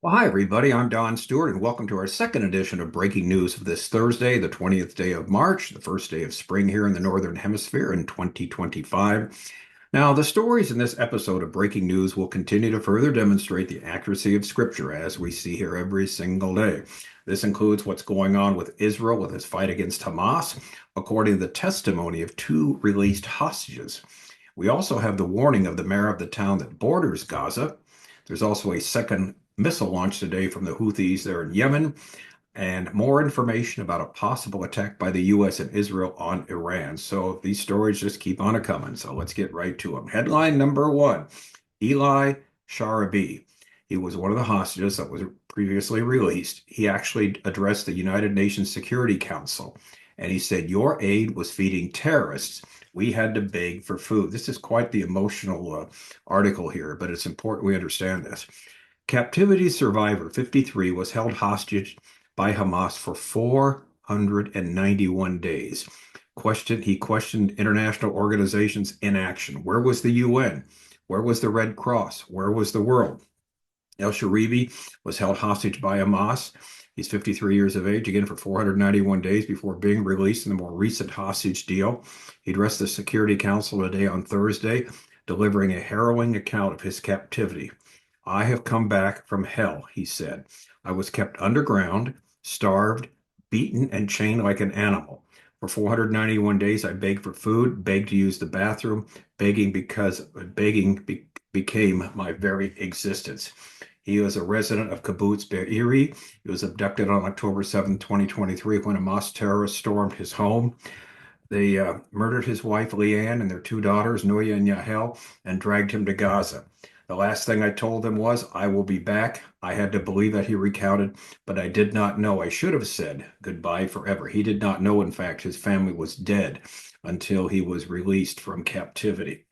Well, hi, everybody. I'm Don Stewart, and welcome to our second edition of Breaking News of this Thursday, the 20th day of March, the first day of spring here in the Northern Hemisphere in 2025. Now, the stories in this episode of Breaking News will continue to further demonstrate the accuracy of Scripture as we see here every single day. This includes what's going on with Israel with its fight against Hamas, according to the testimony of two released hostages. We also have the warning of the mayor of the town that borders Gaza. There's also a second missile launch today from the Houthis there in Yemen, and more information about a possible attack by the U.S. and Israel on Iran. So these stories just keep on a coming. So let's get right to them. Headline number one, Eli Sharabi. He was one of the hostages that was previously released. He actually addressed the United Nations Security Council, and he said, "Your aid was feeding terrorists. We had to beg for food." This is quite the emotional article here, but it's important we understand this. Captivity survivor 53 was held hostage by Hamas for 491 days. He questioned international organizations' inaction. Where was the UN? Where was the Red Cross? Where was the world? El Sharabi was held hostage by Hamas. He's 53 years of age, again, for 491 days before being released in the more recent hostage deal. He addressed the Security Council today on Thursday, delivering a harrowing account of his captivity. "I have come back from hell," he said. "I was kept underground, starved, beaten, and chained like an animal. For 491 days, I begged for food, begged to use the bathroom, begging became my very existence." He was a resident of Kibbutz Be'eri. He was abducted on October 7, 2023, when Hamas terrorists stormed his home. They murdered his wife, Leanne, and their two daughters, Noya and Yahel, and dragged him to Gaza. "The last thing I told them was, 'I will be back.' I had to believe that," he recounted, "but I did not know. I should have said goodbye forever." He did not know, in fact, his family was dead until he was released from captivity.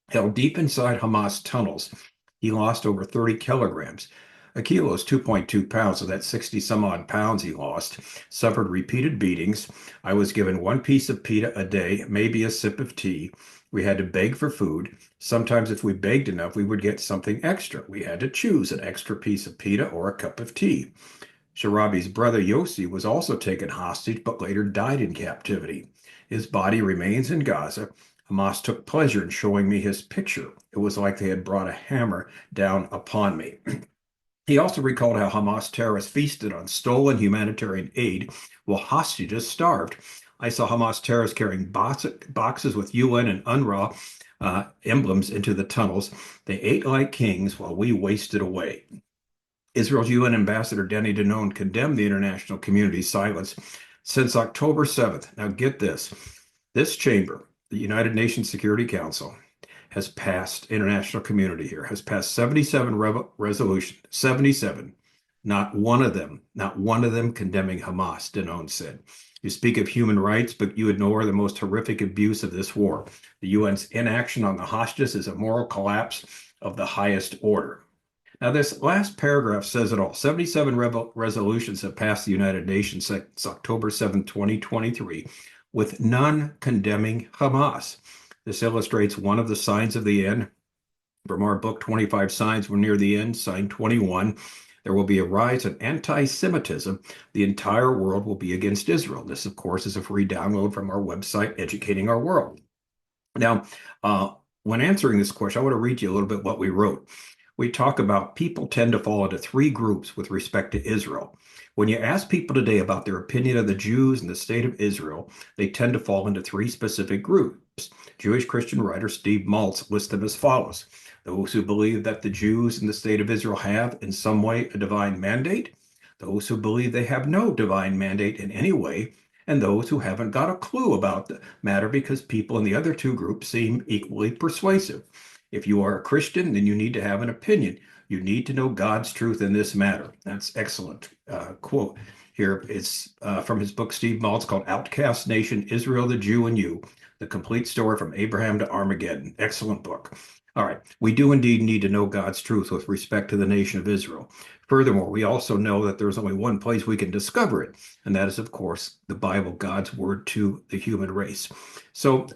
Held deep inside Hamas tunnels, he lost over 30 kilograms. A kilo is 2.2 pounds, so that's 60 some odd pounds he lost. Suffered repeated beatings. "I was given one piece of pita a day, maybe a sip of tea. We had to beg for food. Sometimes, if we begged enough, we would get something extra. We had to choose an extra piece of pita or a cup of tea." Sharabi's brother Yossi was also taken hostage, but later died in captivity. His body remains in Gaza. Hamas took pleasure in showing me his picture. It was like they had brought a hammer down upon me. He also recalled how Hamas terrorists feasted on stolen humanitarian aid while hostages starved. "I saw Hamas terrorists carrying boxes with UN and UNRWA emblems into the tunnels. They ate like kings while we wasted away." Israel's UN Ambassador Denny Danon condemned the international community's silence since October 7th. Now get this. This chamber, the United Nations Security Council, has passed, international community here, has passed 77 resolutions, 77, not one of them condemning Hamas, Danon said. "You speak of human rights, but you ignore the most horrific abuse of this war. The UN's inaction on the hostages is a moral collapse of the highest order." Now, this last paragraph says it all. 77 resolutions have passed the United Nations since October 7, 2023, with none condemning Hamas. This illustrates one of the signs of the end. From our book, 25 Signs We're Near the End, sign 21, there will be a rise in anti-Semitism. The entire world will be against Israel. This, of course, is a free download from our website, Educating Our World. Now, when answering this question, I want to read you a little bit what we wrote. We talk about people tend to fall into three groups with respect to Israel. When you ask people today about their opinion of the Jews and the state of Israel, they tend to fall into three specific groups. Jewish Christian writer Steve Maltz lists them as follows: those who believe that the Jews and the state of Israel have, in some way, a divine mandate; those who believe they have no divine mandate in any way; and those who haven't got a clue about the matter because people in the other two groups seem equally persuasive. If you are a Christian, then you need to have an opinion. You need to know God's truth in this matter. That's excellent quote here. It's from his book, Steve Maltz, called Outcast Nation, Israel, the Jew, and You, the complete story from Abraham to Armageddon. Excellent book. All right. We do indeed need to know God's truth with respect to the nation of Israel. Furthermore, we also know that there's only one place we can discover it, and that is, of course, the Bible, God's word to the human race. So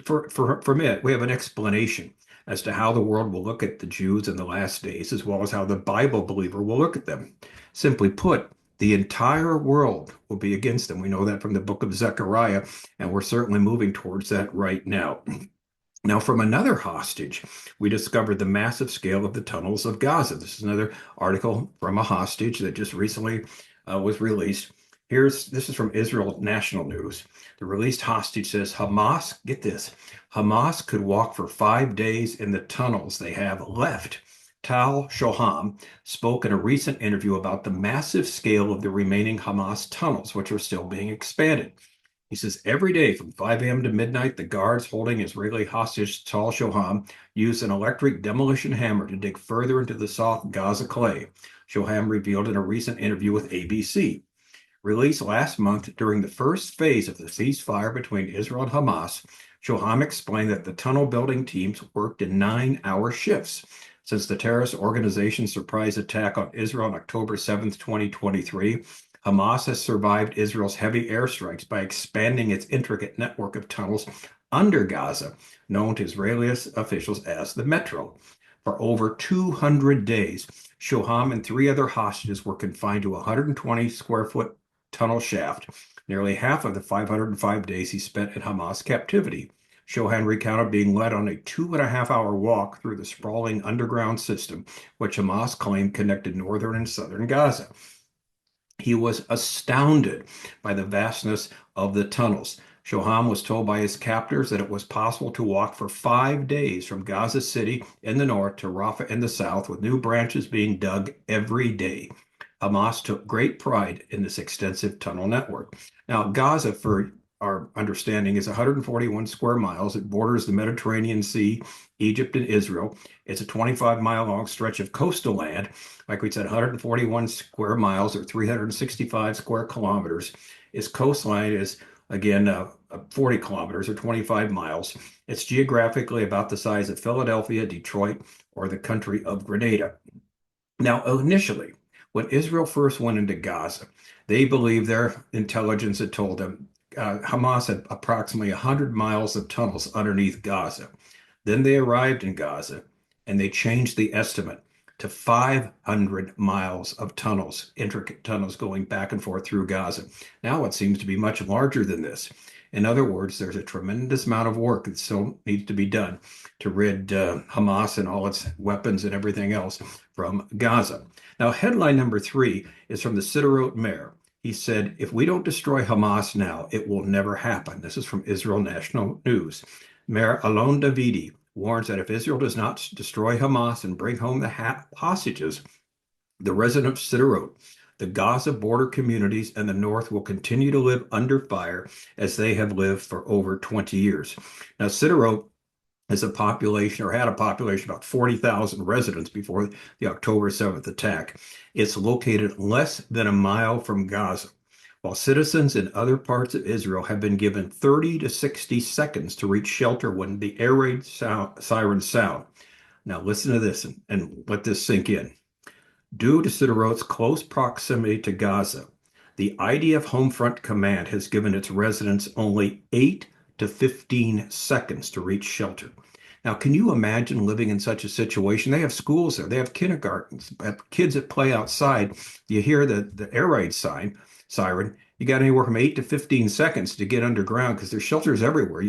from it, we have an explanation. as to how the world will look at the Jews in the last days, as well as how the Bible believer will look at them. Simply put, the entire world will be against them. We know that from the book of Zechariah, and we're certainly moving towards that right now. Now, from another hostage, we discovered the massive scale of the tunnels of Gaza. This is another article from a hostage that just recently was released. This is from Israel National News. The released hostage says Hamas, get this, Hamas could walk for 5 days in the tunnels they have left. Tal Shoham spoke in a recent interview about the massive scale of the remaining Hamas tunnels, which are still being expanded. He says every day from 5 a.m. to midnight, the guards holding Israeli hostage Tal Shoham use an electric demolition hammer to dig further into the soft Gaza clay, Shoham revealed in a recent interview with ABC. Released last month during the first phase of the ceasefire between Israel and Hamas, Shoham explained that the tunnel building teams worked in 9-hour shifts. Since the terrorist organization's surprise attack on Israel on October 7th, 2023, Hamas has survived Israel's heavy airstrikes by expanding its intricate network of tunnels under Gaza, known to Israeli officials as the Metro. For over 200 days, Shoham and 3 other hostages were confined to a 120 square foot tunnel shaft, nearly half of the 505 days he spent in Hamas captivity. Shoham recounted being led on a 2.5-hour walk through the sprawling underground system, which Hamas claimed connected northern and southern Gaza. He was astounded by the vastness of the tunnels. Shoham was told by his captors that it was possible to walk for 5 days from Gaza City in the north to Rafah in the south, with new branches being dug every day. Hamas took great pride in this extensive tunnel network. Now, Gaza, for our understanding, is 141 square miles. It borders the Mediterranean Sea, Egypt, and Israel. It's a 25-mile-long stretch of coastal land, like we said, 141 square miles or 365 square kilometers. Its coastline is, again, 40 kilometers or 25 miles. It's geographically about the size of Philadelphia, Detroit, or the country of Grenada. Now, initially, when Israel first went into Gaza, they believed their intelligence had told them Hamas had approximately 100 miles of tunnels underneath Gaza. Then they arrived in Gaza and they changed the estimate to 500 miles of tunnels, intricate tunnels going back and forth through Gaza. Now it seems to be much larger than this. In other words, there's a tremendous amount of work that still needs to be done to rid Hamas and all its weapons and everything else from Gaza. Now, headline number 3 is from the Stewart mayor. He said, if we don't destroy Hamas now, it will never happen. This is from Israel National News. Mayor Alon Davidi warns that if Israel does not destroy Hamas and bring home the hostages, the residents of Stewart, the Gaza border communities, and the north will continue to live under fire as they have lived for over 20 years. Now, Stewart has a population, or had a population, about 40,000 residents before the October 7th attack. It's located less than a mile from Gaza, while citizens in other parts of Israel have been given 30 to 60 seconds to reach shelter when the air raid sirens sound. Now listen to this and let this sink in. Due to Stewart's close proximity to Gaza, the IDF Homefront Command has given its residents only 8 to 15 seconds to reach shelter. Now, can you imagine living in such a situation? They have schools there, they have kindergartens, kids that play outside. You hear the air raid siren. You got anywhere from 8 to 15 seconds to get underground because there's shelters everywhere.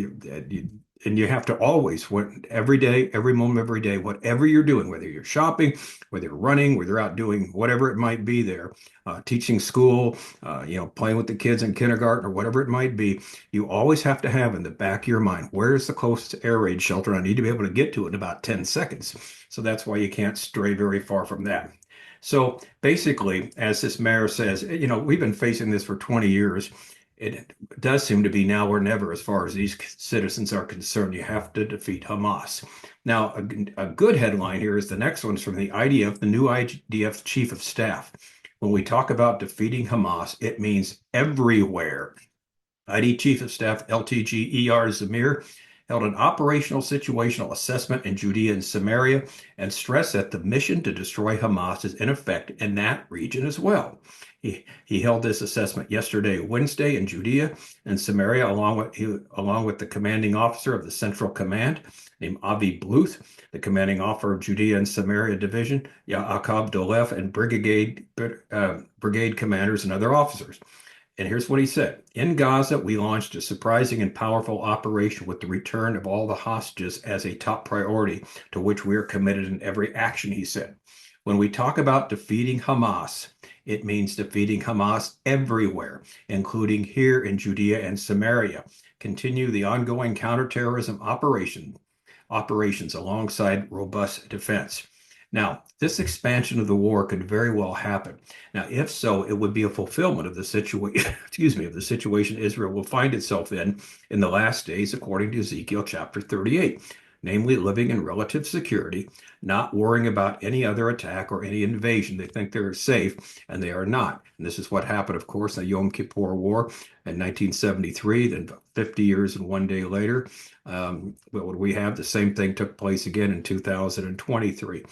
And you have to always, every day, every moment, every day, whatever you're doing, whether you're shopping, whether you're running, whether you're out doing whatever it might be there, teaching school, playing with the kids in kindergarten or whatever it might be, you always have to have in the back of your mind, where's the closest air raid shelter? I need to be able to get to it in about 10 seconds. So that's why you can't stray very far from that. So basically, as this mayor says, we've been facing this for 20 years. It does seem to be now or never as far as these citizens are concerned. You have to defeat Hamas. Now, a good headline here is the next one's from the IDF, the new IDF chief of staff. When we talk about defeating Hamas, it means everywhere. ID Chief of Staff LTG ER Zamir held an operational situational assessment in Judea and Samaria and stressed that the mission to destroy Hamas is in effect in that region as well. He held this assessment yesterday, Wednesday, in Judea and Samaria, along with the commanding officer of the Central Command, named Avi Bluth, the commanding officer of Judea and Samaria Division, Yaakov Dolev, and brigade commanders and other officers. And here's what he said. In Gaza, we launched a surprising and powerful operation with the return of all the hostages as a top priority, to which we are committed in every action, he said. When we talk about defeating Hamas, it means defeating Hamas everywhere, including here in Judea and Samaria. Continue the ongoing counterterrorism operations alongside robust defense. Now, this expansion of the war could very well happen. Now, if so, it would be a fulfillment of the situation, of the situation Israel will find itself in the last days, according to Ezekiel chapter 38, namely living in relative security, not worrying about any other attack or any invasion. They think they're safe, and they are not. And this is what happened, of course, in the Yom Kippur War in 1973, then 50 years and one day later. What would we have? The same thing took place again in 2023.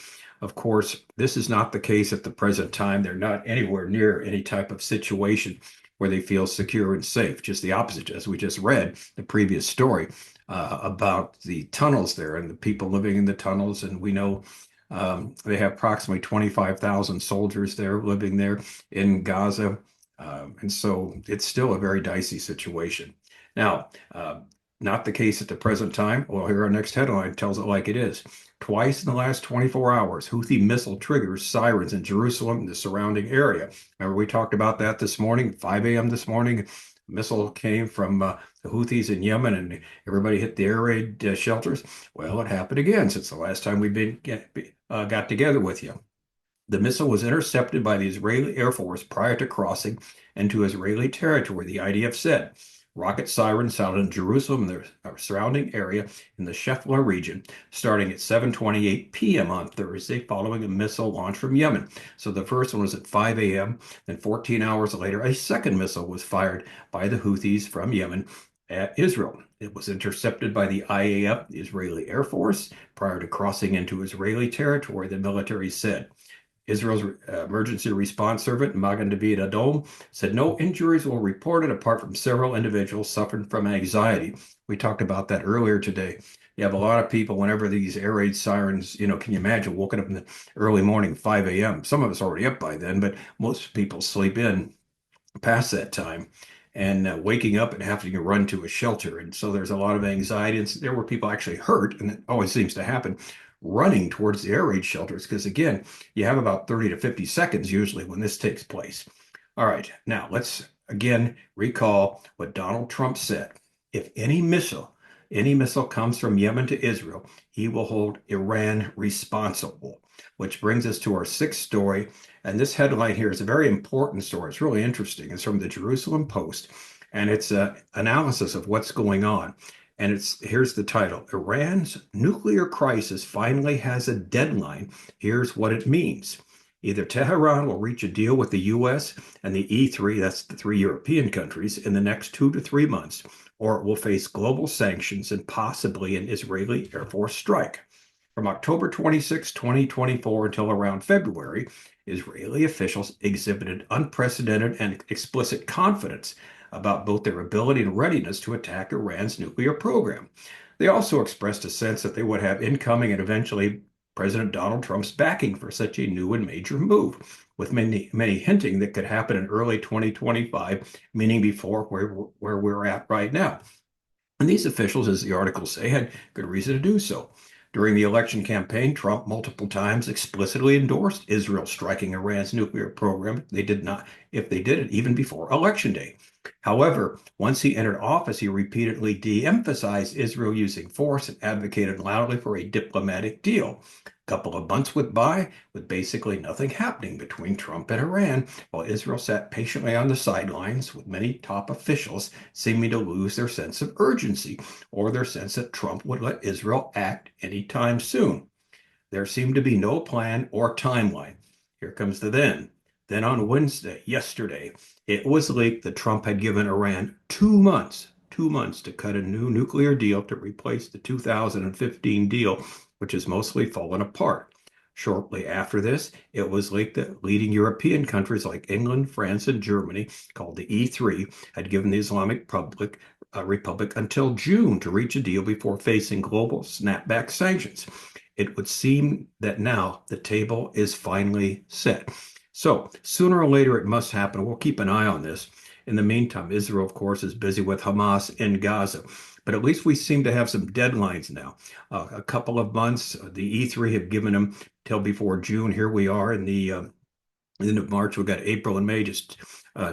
Of course, this is not the case at the present time. They're not anywhere near any type of situation where they feel secure and safe. Just the opposite, as we just read the previous story about the tunnels there and the people living in the tunnels. And we know they have approximately 25,000 soldiers there living there in Gaza. And so it's still a very dicey situation. Now, not the case at the present time. Well, here our next headline tells it like it is. Twice in the last 24 hours, Houthi missile triggers sirens in Jerusalem and the surrounding area. Remember, we talked about that this morning, 5 a.m. this morning. Missile came from the Houthis in Yemen, and everybody hit the air raid shelters. Well, it happened again since the last time we got together with you. The missile was intercepted by the Israeli Air Force prior to crossing into Israeli territory, the IDF said. Rocket sirens sounded in Jerusalem and the surrounding area in the Shefla region, starting at 7:28 p.m. on Thursday, following a missile launch from Yemen. So the first one was at 5 a.m. Then 14 hours later, a second missile was fired by the Houthis from Yemen at Israel. It was intercepted by the IAF, the Israeli Air Force, prior to crossing into Israeli territory, the military said. Israel's emergency response servant, Magen David Adom, said no injuries were reported apart from several individuals suffering from anxiety. We talked about that earlier today. You have a lot of people, whenever these air raid sirens, can you imagine waking up in the early morning, 5 a.m.? Some of us already up by then, but most people sleep in past that time and waking up and having to run to a shelter. And so there's a lot of anxiety. And there were people actually hurt, and it always seems to happen, running towards the air raid shelters, because again, you have about 30 to 50 seconds usually when this takes place. All right, now let's again recall what Donald Trump said. If any missile comes from Yemen to Israel, he will hold Iran responsible, which brings us to our sixth story. And this headline here is a very important story. It's really interesting. It's from the Jerusalem Post, and it's an analysis of what's going on. And here's the title. Iran's nuclear crisis finally has a deadline. Here's what it means. Either Tehran will reach a deal with the U.S. and the E3, that's the three European countries, in the next 2 to 3 months, or it will face global sanctions and possibly an Israeli Air Force strike. From October 26, 2024 until around February, Israeli officials exhibited unprecedented and explicit confidence about both their ability and readiness to attack Iran's nuclear program. They also expressed a sense that they would have incoming and eventually President Donald Trump's backing for such a new and major move, with many hinting that could happen in early 2025, meaning before where we're at right now. And these officials, as the articles say, had good reason to do so. During the election campaign, Trump multiple times explicitly endorsed Israel striking Iran's nuclear program. They did not, if they did it, even before Election Day. However, once he entered office, he repeatedly de-emphasized Israel using force and advocated loudly for a diplomatic deal. A couple of months went by with basically nothing happening between Trump and Iran, while Israel sat patiently on the sidelines, with many top officials seeming to lose their sense of urgency or their sense that Trump would let Israel act anytime soon. There seemed to be no plan or timeline. Here comes the then. Then on Wednesday, yesterday, it was leaked that Trump had given Iran 2 months 2 months to cut a new nuclear deal to replace the 2015 deal, which has mostly fallen apart. Shortly after this, it was leaked that leading European countries like England, France, and Germany, called the E3, had given the Republic until June to reach a deal before facing global snapback sanctions. It would seem that now the table is finally set. So sooner or later it must happen. We'll keep an eye on this. In the meantime, Israel, of course, is busy with Hamas in Gaza. But at least we seem to have some deadlines now. A couple of months, the E3 have given them till before June. Here we are in the end of March. We've got April and May, just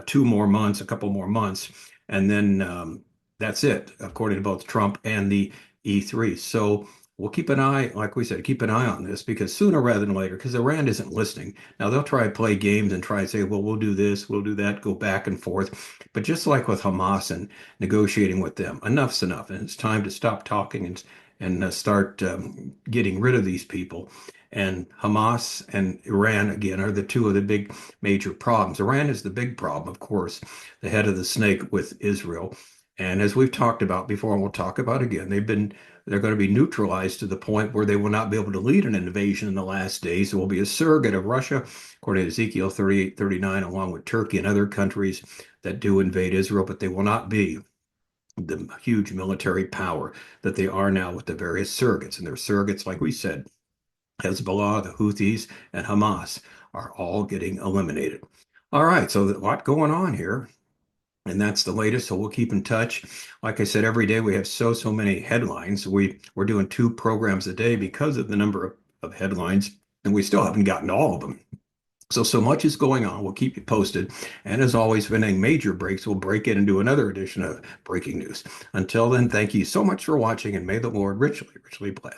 2 more months, a couple more months. And then that's it, according to both Trump and the E3. So we'll keep an eye, like we said, keep an eye on this because sooner rather than later, because Iran isn't listening. Now they'll try to play games and try and say, well, we'll do this, we'll do that, go back and forth. But just like with Hamas and negotiating with them, enough's enough. And it's time to stop talking and start getting rid of these people. And Hamas and Iran, again, are the two of the big major problems. Iran is the big problem, of course, the head of the snake with Israel. And as we've talked about before, and we'll talk about again, they're going to be neutralized to the point where they will not be able to lead an invasion in the last days. It will be a surrogate of Russia, according to Ezekiel 38, 39, along with Turkey and other countries that do invade Israel, but they will not be the huge military power that they are now with the various surrogates. And their surrogates, like we said, Hezbollah, the Houthis, and Hamas are all getting eliminated. All right, so a lot going on here. And that's the latest. So we'll keep in touch. Like I said, every day we have so many headlines. We're doing 2 programs a day because of the number of headlines, and we still haven't gotten to all of them. So much is going on. We'll keep you posted. And as always, if any major breaks, we'll break it and do another edition of breaking news. Until then, thank you so much for watching, and may the Lord richly bless.